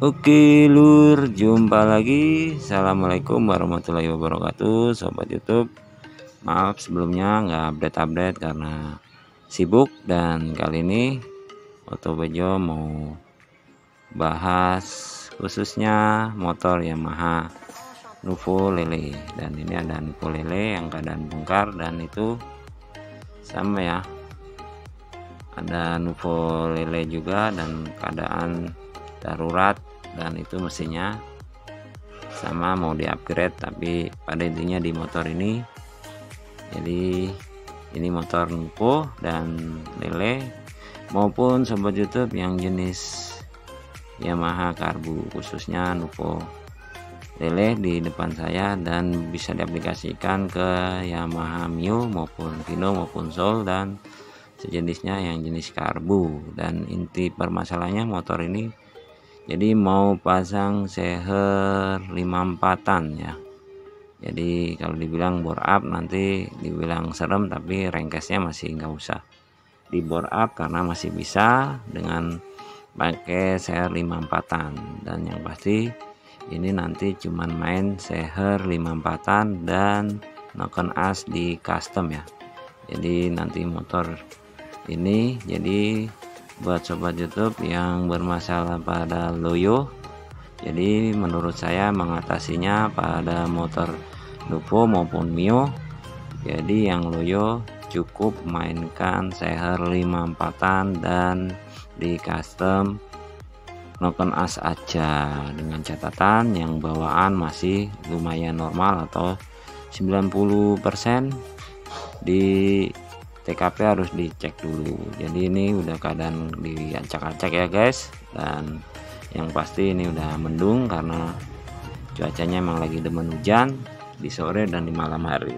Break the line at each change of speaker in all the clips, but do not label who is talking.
Oke lur, jumpa lagi. Assalamualaikum warahmatullahi wabarakatuh, sobat YouTube. Maaf sebelumnya nggak update karena sibuk, dan kali ini Oto Bejo mau bahas khususnya motor Yamaha Nuvo Lele. Dan ini ada Nuvo Lele yang keadaan bongkar, dan itu sama ya, ada Nuvo Lele juga dan keadaan darurat, dan itu mesinnya sama mau di upgrade. Tapi pada intinya di motor ini, jadi ini motor Nuvo dan Lele maupun sobat YouTube yang jenis Yamaha karbu, khususnya Nuvo Lele di depan saya, dan bisa diaplikasikan ke Yamaha Mio maupun Vino maupun Soul dan sejenisnya yang jenis karbu. Dan inti permasalahannya motor ini jadi mau pasang seher 54an ya. Jadi kalau dibilang bore up nanti dibilang serem, tapi rengkesnya masih nggak usah di bore up karena masih bisa dengan pakai seher 54an. Dan yang pasti ini nanti cuman main seher 54an dan noken as di custom ya. Jadi nanti motor ini, jadi buat sobat YouTube yang bermasalah pada loyo, jadi menurut saya mengatasinya pada motor Nuvo maupun Mio, jadi yang loyo cukup mainkan seher 54an dan di custom noken as aja, dengan catatan yang bawaan masih lumayan normal atau 90%. Di TKP harus dicek dulu. Jadi ini udah keadaan diacak-acak ya guys, dan yang pasti ini udah mendung karena cuacanya emang lagi demen hujan di sore dan di malam hari.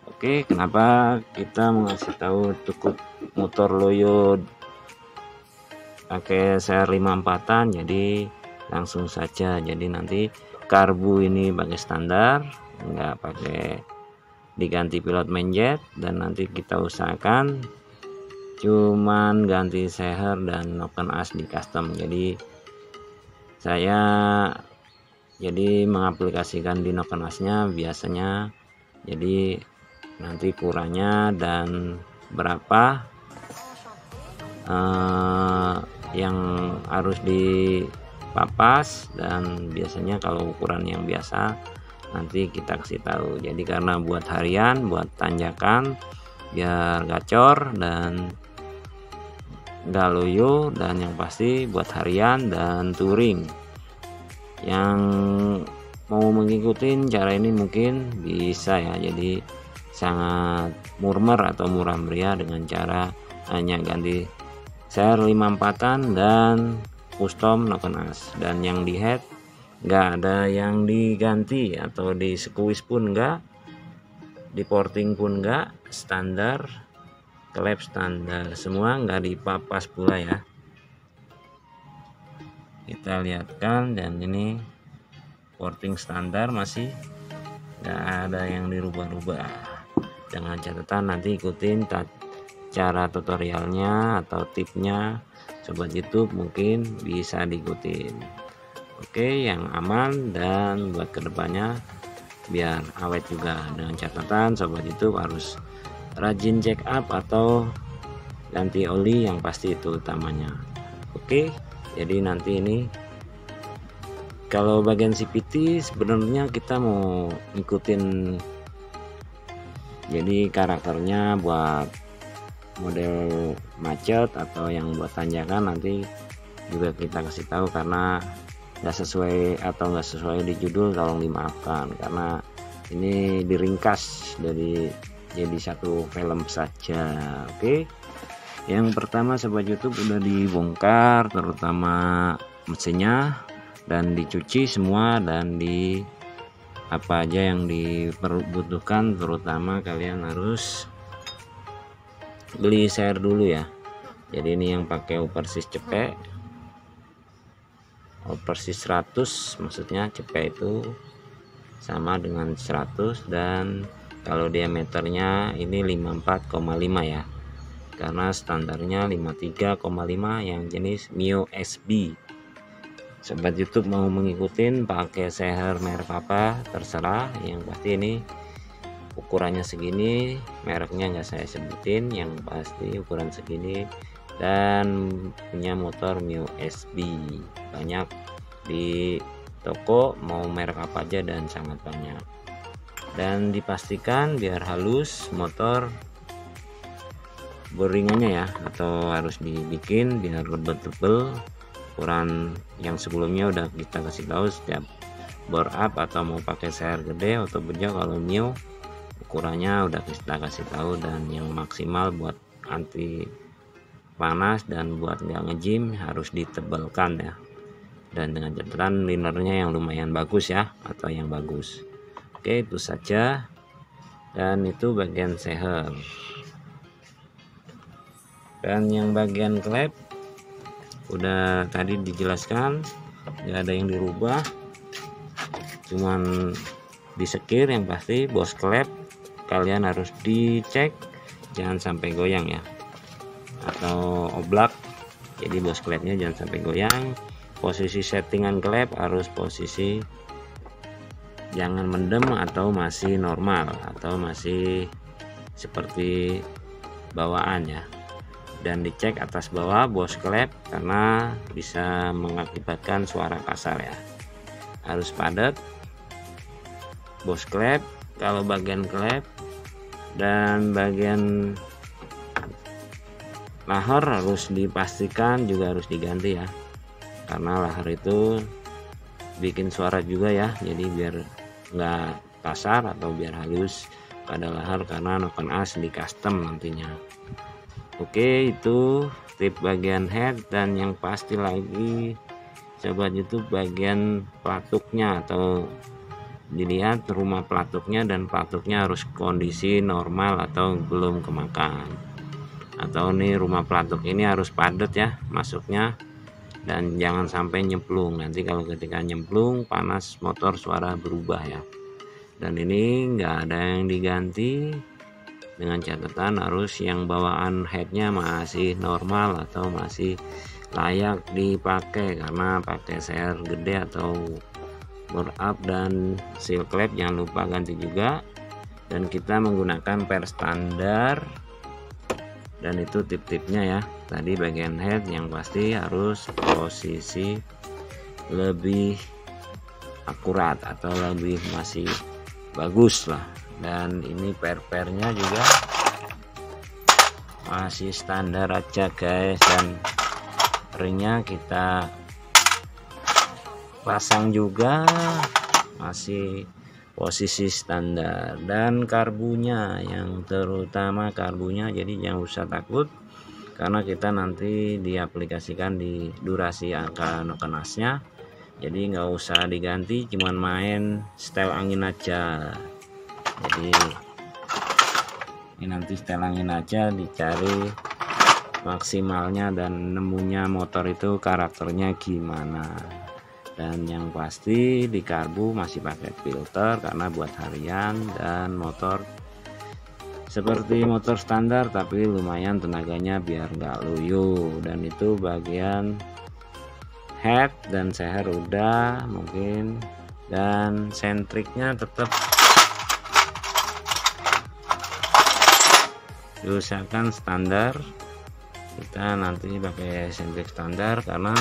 Oke, kenapa kita mengasih tahu cukup motor loyo pakai seher 54an? Jadi langsung saja, jadi nanti karbu ini pakai standar, nggak pakai diganti pilot menjet, dan nanti kita usahakan cuman ganti seher dan noken as di custom. Jadi saya mengaplikasikan di noken asnya biasanya, jadi nanti kurangnya dan berapa yang harus dipapas, dan biasanya kalau ukuran yang biasa nanti kita kasih tahu. Jadi karena buat harian, buat tanjakan biar gacor dan nggak loyo, dan yang pasti buat harian dan touring. Yang mau mengikuti cara ini mungkin bisa ya, jadi sangat murmer atau murah meriah dengan cara hanya ganti seher 54an dan custom noken as, dan yang di head nggak ada yang diganti atau di squeeze pun enggak, di porting pun enggak, standar klep standar semua, nggak dipapas pula ya. Kita lihatkan, dan ini porting standar masih nggak ada yang dirubah-rubah, dengan catatan nanti ikutin cara tutorialnya atau tipnya sobat YouTube, mungkin bisa diikutin. Oke, yang aman dan buat kedepannya biar awet juga, dengan catatan sobat YouTube harus rajin check up atau ganti oli, yang pasti itu utamanya. Oke, jadi nanti ini kalau bagian CVT sebenarnya kita mau ngikutin jadi karakternya buat model macet atau yang buat tanjakan, nanti juga kita kasih tahu. Karena nggak sesuai atau nggak sesuai di judul tolong dimaafkan, karena ini diringkas jadi satu film saja. Oke, yang pertama sobat YouTube udah dibongkar terutama mesinnya dan dicuci semua, dan di apa aja yang diperbutuhkan, terutama kalian harus beli seher dulu ya. Jadi ini yang pakai oversis cepet, oversis 100, maksudnya cepet itu sama dengan 100, dan kalau diameternya ini 54,5 ya, karena standarnya 53,5 yang jenis Mio SB. sobat YouTube mau mengikutin pakai seher merek apa terserah, yang pasti ini ukurannya segini, mereknya nggak saya sebutin, yang pasti ukuran segini, dan punya motor Mio SB. Banyak di toko, mau merek apa aja dan sangat banyak. Dan dipastikan biar halus motor boringannya ya, atau harus dibikin biar lebih tebel. Ukuran yang sebelumnya udah kita kasih tahu setiap bore up atau mau pakai seher gede atau bejo. Kalau Mio ukurannya udah kita kasih tahu, dan yang maksimal buat anti panas dan buat nggak ngejim harus ditebalkan ya, dan dengan catatan linernya yang lumayan bagus ya, atau yang bagus. Oke, itu saja, dan itu bagian seher. Dan yang bagian klep udah tadi dijelaskan, nggak ada yang dirubah, cuman disekir. Yang pasti bos klep kalian harus dicek jangan sampai goyang ya, atau oblak. Jadi bos klepnya jangan sampai goyang. Posisi settingan klep harus posisi jangan mendem atau masih normal, atau masih seperti bawaan ya. Dan dicek atas bawah bos klep karena bisa mengakibatkan suara kasar ya. Harus padat bos klep kalau bagian klep, dan bagian lahar harus dipastikan juga harus diganti ya, karena lahar itu bikin suara juga ya. Jadi biar nggak kasar atau biar halus pada lahar, karena noken as di custom nantinya. Oke, itu tip bagian head. Dan yang pasti lagi sobat YouTube, bagian pelatuknya, atau dilihat rumah pelatuknya, dan pelatuknya harus kondisi normal atau belum kemakan, atau nih rumah pelatuk ini harus padat ya masuknya, dan jangan sampai nyemplung. Nanti kalau ketika nyemplung panas motor suara berubah ya. Dan ini nggak ada yang diganti, dengan catatan harus yang bawaan headnya masih normal atau masih layak dipakai, karena pakai seher gede atau bore up dan seal klep jangan lupa ganti juga. Dan kita menggunakan per standar, dan itu tip-tipnya ya. Tadi bagian head yang pasti harus posisi lebih akurat atau lebih masih bagus lah. Dan ini per-pernya juga masih standar aja guys, dan ringnya kita pasang juga masih posisi standar. Dan karbunya, yang terutama karbunya, jadi jangan usah takut, karena kita nanti diaplikasikan di durasi angka noken asnya, jadi nggak usah diganti, cuman main setel angin aja. Jadi ini nanti setel angin aja, dicari maksimalnya dan nemunya motor itu karakternya gimana. Dan yang pasti di karbu masih pakai filter karena buat harian, dan motor seperti motor standar tapi lumayan tenaganya biar nggak loyo. Dan itu bagian head dan seher udah mungkin, dan sentriknya tetap diusahakan standar. Kita nanti pakai sentrik standar karena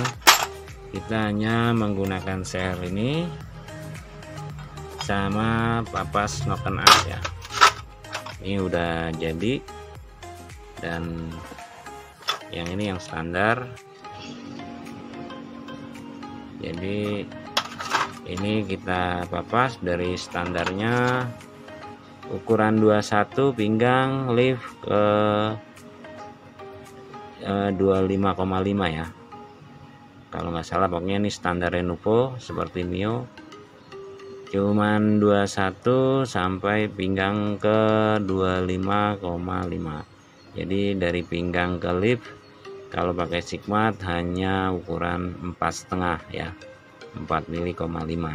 kita hanya menggunakan seher ini sama papas noken as ya. Ini udah jadi, dan yang ini yang standar. Jadi ini kita papas dari standarnya ukuran 21 pinggang lift ke 25,5 ya kalau nggak salah. Pokoknya ini standar Renuvo seperti Mio, cuman 21 sampai pinggang ke 25,5. Jadi dari pinggang ke lift kalau pakai Sigmat hanya ukuran 4,5 ya, 4,5 mm.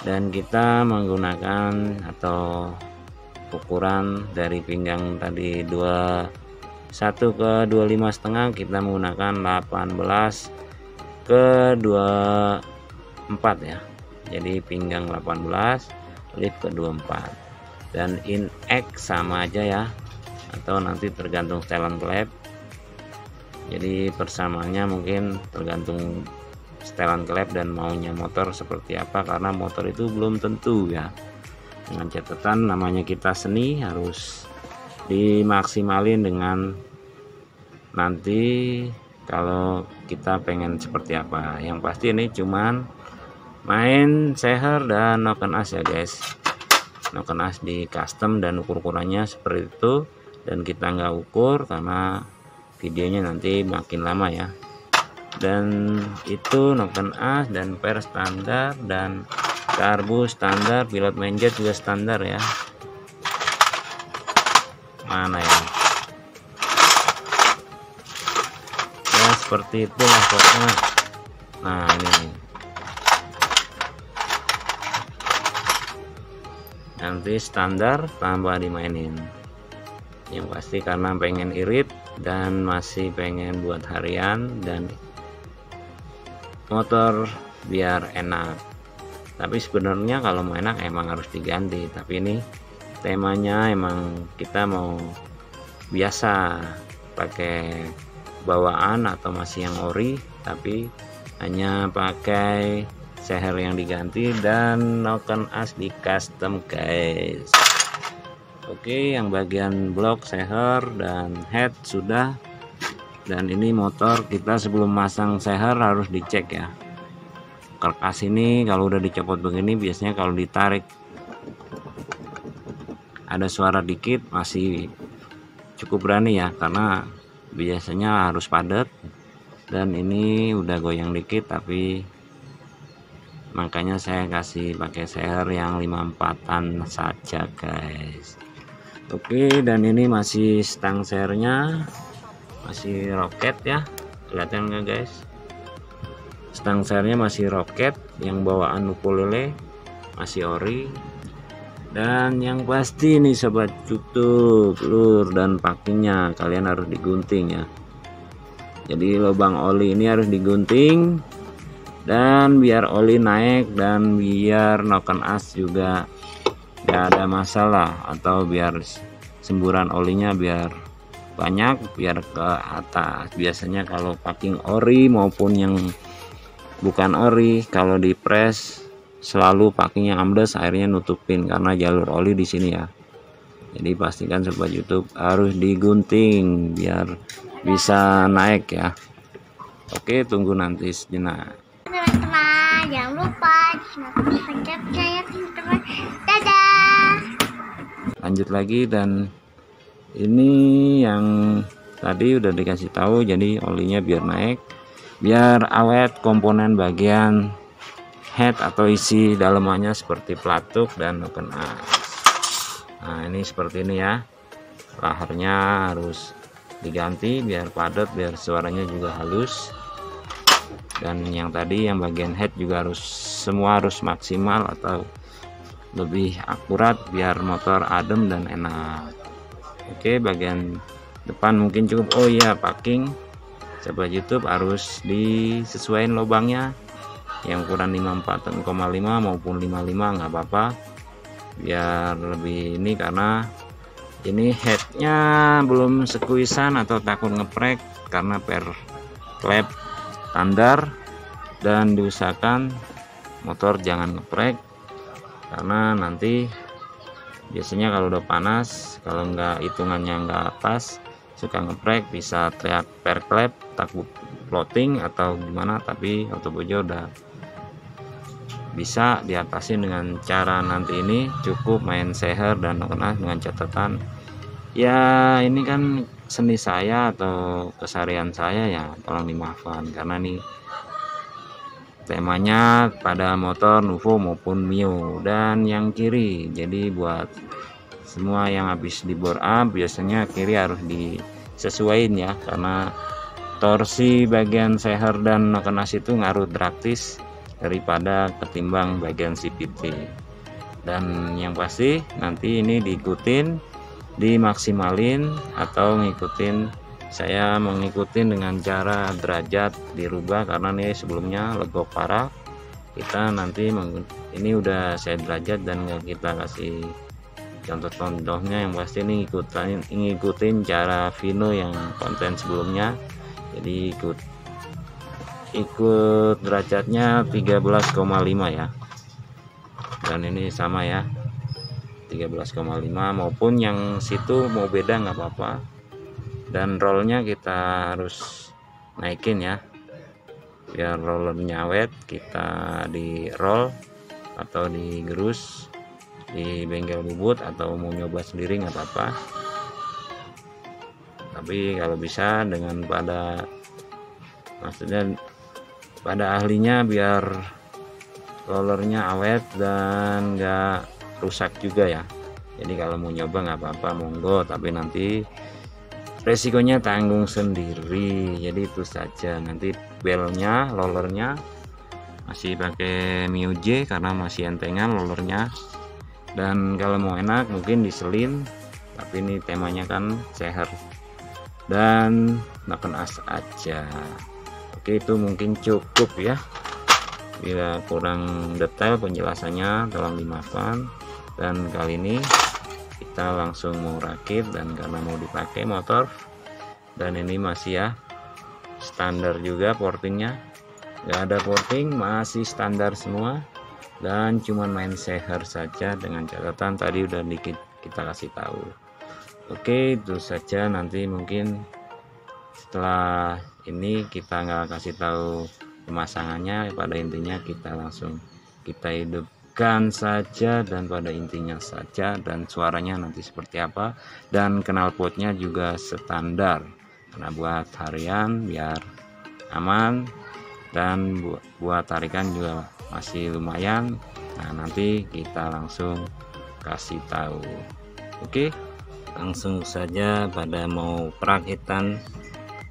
Dan kita menggunakan atau ukuran dari pinggang tadi 21 ke 25,5, kita menggunakan 18 ke 24 ya. Jadi pinggang 18, lip ke 24, dan in X sama aja ya, atau nanti tergantung setelan klep. Jadi persamaannya mungkin tergantung setelan klep dan maunya motor seperti apa, karena motor itu belum tentu ya. Dengan catatan namanya kita seni, harus dimaksimalin dengan nanti kalau kita pengen seperti apa. Yang pasti ini cuman main seher dan noken as ya guys. Noken as di custom dan ukurannya seperti itu, dan kita nggak ukur karena videonya nanti makin lama ya. Dan itu noken as dan per standar, dan karbu standar, pilot mainjet juga standar ya. Mana ya? Ya seperti itulah pokoknya. Nah ini nanti standar tambah dimainin. Yang pasti karena pengen irit dan masih pengen buat harian dan motor biar enak. Tapi sebenarnya kalau mau enak emang harus diganti, tapi ini temanya emang kita mau biasa pakai bawaan atau masih yang ori, tapi hanya pakai seher yang diganti dan noken as di custom guys. Oke, yang bagian blok seher dan head sudah, dan ini motor kita sebelum masang seher harus dicek ya. Karkas ini kalau udah dicopot begini, biasanya kalau ditarik ada suara dikit masih cukup berani ya, karena biasanya harus padat, dan ini udah goyang dikit, tapi makanya saya kasih pakai seher yang 54an saja guys. Oke, dan ini masih stang sehernya masih roket ya, kelihatan nggak guys? Stang sehernya masih roket, yang bawaan ukulele masih ori. Dan yang pasti nih sobat YouTube, lur dan pakingnya kalian harus digunting ya. Jadi lubang oli ini harus digunting, dan biar oli naik dan biar noken as juga gak ada masalah, atau biar semburan olinya biar banyak, biar ke atas. Biasanya kalau packing ori maupun yang bukan ori, kalau di press selalu packingnya ambles, akhirnya nutupin karena jalur oli di sini ya. Jadi pastikan sobat YouTube harus digunting biar bisa naik ya. Oke, tunggu nanti sejenak.
Teman-teman, jangan lupa subscribe saya, teman-teman. Dadah.
Lanjut lagi, dan ini yang tadi udah dikasih tahu, jadi olinya biar naik, biar awet komponen bagian head atau isi dalamannya seperti pelatuk dan noken as. Nah ini seperti ini ya, laharnya harus diganti biar padat, biar suaranya juga halus. Dan yang tadi yang bagian head juga harus semua harus maksimal atau lebih akurat biar motor adem dan enak. Oke, bagian depan mungkin cukup. Oh iya, packing sobat YouTube harus disesuaikan lubangnya, yang ukuran 54,5 maupun 55 nggak apa-apa, biar lebih ini, karena ini headnya belum sekuisan atau takut ngeprek karena per klep standar, dan diusahakan motor jangan ngeprek karena nanti biasanya kalau udah panas, kalau nggak hitungannya nggak pas, suka ngeprek, bisa teriak per klep takut floating atau gimana. Tapi Otobojo udah bisa diatasin dengan cara nanti ini cukup main seher dan noken as, dengan catatan ya ini kan seni saya atau keseharian saya ya, tolong dimaafkan karena nih temanya pada motor Nuvo maupun Mio. Dan yang kiri, jadi buat semua yang habis di bore up biasanya kiri harus disesuaikan ya, karena torsi bagian seher dan noken as itu ngaruh drastis daripada ketimbang bagian CVT. Dan yang pasti nanti ini diikutin, dimaksimalin atau ngikutin saya mengikuti dengan cara derajat dirubah karena nih sebelumnya legok parah. Kita nanti ini udah saya derajat dan kita kasih contoh-contohnya, yang pasti ini ngikutin cara Vino yang konten sebelumnya. Jadi ikut derajatnya 13,5 ya, dan ini sama ya 13,5, maupun yang situ mau beda nggak apa-apa. Dan rollnya kita harus naikin ya, biar rollernya awet. Kita di roll atau digerus di bengkel bubut, atau mau nyoba sendiri nggak apa-apa, tapi kalau bisa dengan maksudnya pada ahlinya, biar rollernya awet dan nggak rusak juga ya. Jadi kalau mau nyoba nggak apa-apa, monggo, tapi nanti resikonya tanggung sendiri. Jadi itu saja. Nanti belnya, rollernya masih pakai Miyuji karena masih entengan rollernya. Dan kalau mau enak mungkin diselin, tapi ini temanya kan seher dan noken as aja. Oke, itu mungkin cukup ya. Bila kurang detail penjelasannya tolong dimaafkan. Dan kali ini kita langsung mau rakit, dan karena mau dipakai motor, dan ini masih ya standar juga portingnya, nggak ada porting, masih standar semua, dan cuman main seher saja dengan catatan tadi udah dikit kita kasih tahu. Oke, itu saja. Nanti mungkin setelah ini kita nggak kasih tahu pemasangannya, pada intinya kita langsung kita hidupkan saja, dan pada intinya saja, dan suaranya nanti seperti apa, dan knalpotnya juga standar karena buat harian biar aman, dan buat tarikan juga masih lumayan. Nah, nanti kita langsung kasih tahu. Oke, langsung saja pada mau perakitan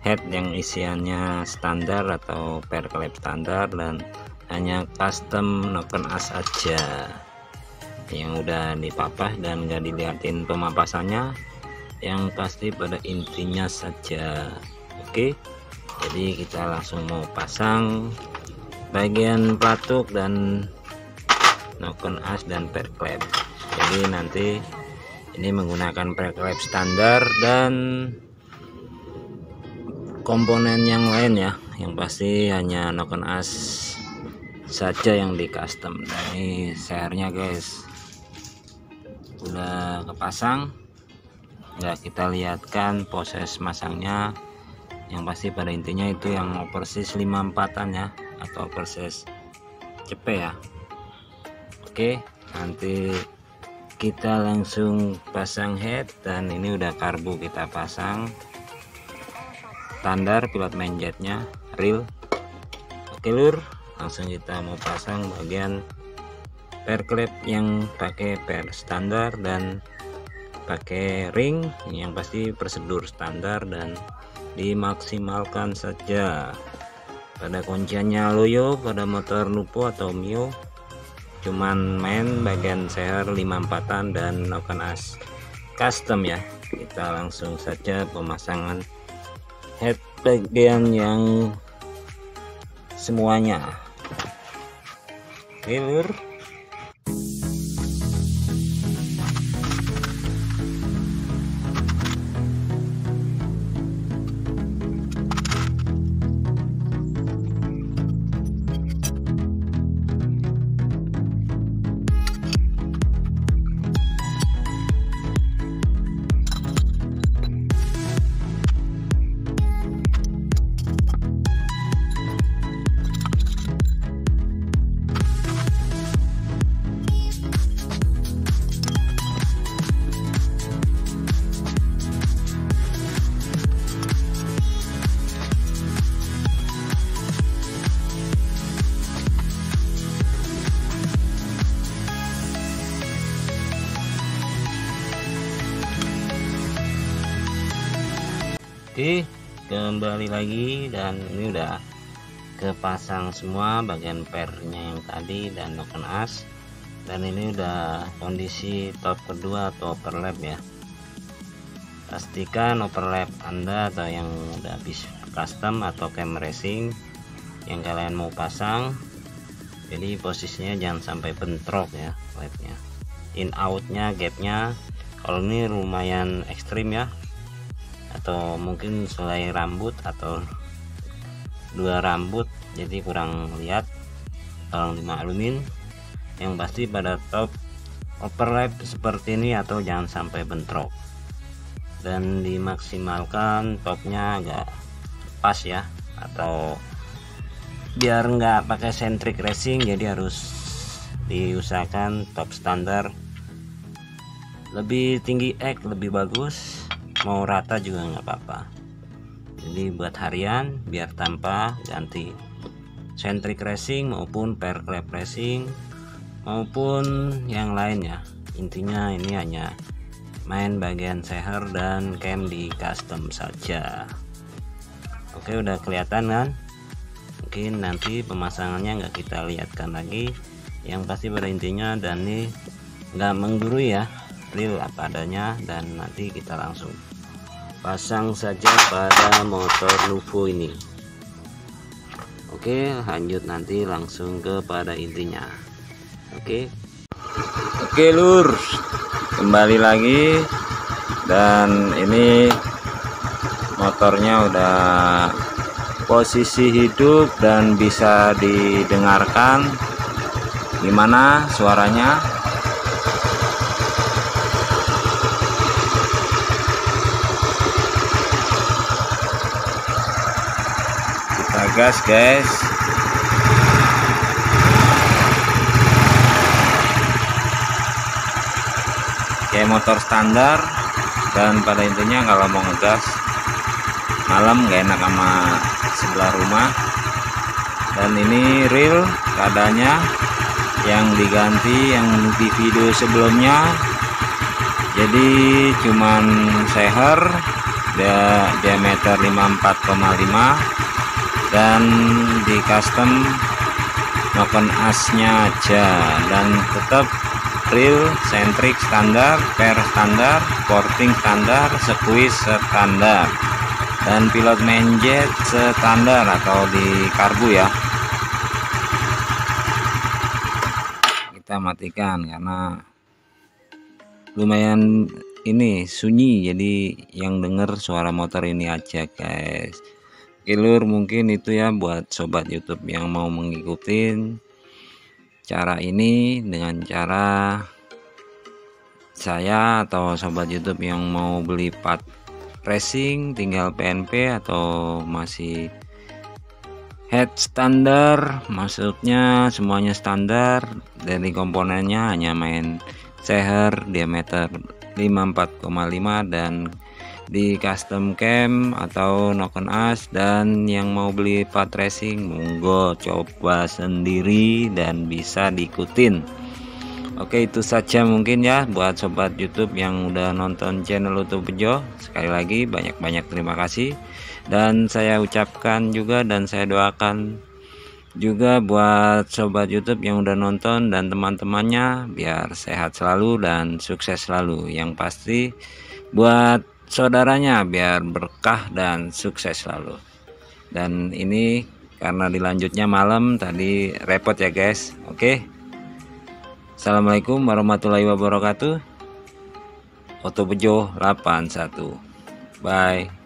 head yang isiannya standar atau per klep standar, dan hanya custom noken as aja yang udah dipapah dan nggak dilihatin pemapasannya, yang pasti pada intinya saja. Oke, jadi kita langsung mau pasang bagian pelatuk dan noken as dan per klep. Jadi nanti ini menggunakan per klep standar dan komponen yang lain ya, yang pasti hanya noken as saja yang di custom. Nah, ini sehernya guys udah kepasang, nggak kita lihatkan proses masangnya. Yang pasti pada intinya itu yang oversis 54an ya, atau oversis cepet ya. Oke, nanti kita langsung pasang head, dan ini udah karbu kita pasang standar, pilot main jetnya real. Oke lur, langsung kita mau pasang bagian per klep yang pakai per standar dan pakai ring. Ini yang pasti prosedur standar dan dimaksimalkan saja. Pada kunciannya loyo, pada motor Nupo atau Mio cuman main bagian seher 54an dan noken as custom ya. Kita langsung saja pemasangan head bagian yang semuanya. Oke lur, oke, kembali lagi, dan ini udah kepasang semua bagian pernya yang tadi dan noken as, dan ini udah kondisi top kedua atau overlap ya. pastikan overlap Anda atau yang udah habis custom atau cam racing yang kalian mau pasang, jadi posisinya jangan sampai bentrok ya lapnya, in outnya gapnya. Kalau ini lumayan ekstrim ya, atau mungkin selai rambut atau 2 rambut jadi kurang lihat, tolong dimaklumin. Yang pasti pada top overlap seperti ini atau jangan sampai bentrok, dan dimaksimalkan topnya agak pas ya, atau biar nggak pakai centric racing jadi harus diusahakan top standar, lebih tinggi X lebih bagus, mau rata juga nggak apa-apa. Jadi buat harian biar tanpa ganti centric racing maupun pair clap racing maupun yang lainnya, intinya ini hanya main bagian seher dan cam di custom saja. Oke, udah kelihatan kan? Mungkin nanti pemasangannya nggak kita lihatkan lagi, yang pasti pada intinya, dan ini nggak menggurui ya, real apa adanya, dan nanti kita langsung pasang saja pada motor Nuvo ini. Oke, lanjut nanti langsung kepada intinya. Oke lur, kembali lagi, dan ini motornya udah posisi hidup dan bisa didengarkan. Gimana suaranya? Kita gas guys. Kayak motor standar, dan pada intinya kalau mau ngegas malam gak enak sama sebelah rumah. Dan ini real keadaannya, yang diganti yang di video sebelumnya jadi cuman seher diameter 54,5 dan di custom noken asnya aja, dan tetap real, centric standar, pair standar, porting standar, squeeze standar, dan pilot main jet standar atau di karbu ya. Kita matikan karena lumayan ini sunyi, jadi yang denger suara motor ini aja guys. Oke lur, mungkin itu ya buat sobat YouTube yang mau mengikuti cara ini dengan cara saya, atau sobat YouTube yang mau beli part racing tinggal PNP atau masih head standar, maksudnya semuanya standar, dari komponennya hanya main seher diameter 54,5 dan di custom cam atau noken as, dan yang mau beli part racing monggo coba sendiri dan bisa diikutin. Oke, itu saja mungkin ya buat sobat YouTube yang udah nonton channel Oto Bejo. Sekali lagi banyak-banyak terima kasih, dan saya ucapkan juga dan saya doakan juga buat sobat YouTube yang udah nonton dan teman-temannya biar sehat selalu dan sukses selalu. Yang pasti buat saudaranya biar berkah dan sukses selalu. Dan ini karena dilanjutnya malam tadi repot ya guys. Oke, assalamualaikum warahmatullahi wabarakatuh. Oto Bejo 81. Bye.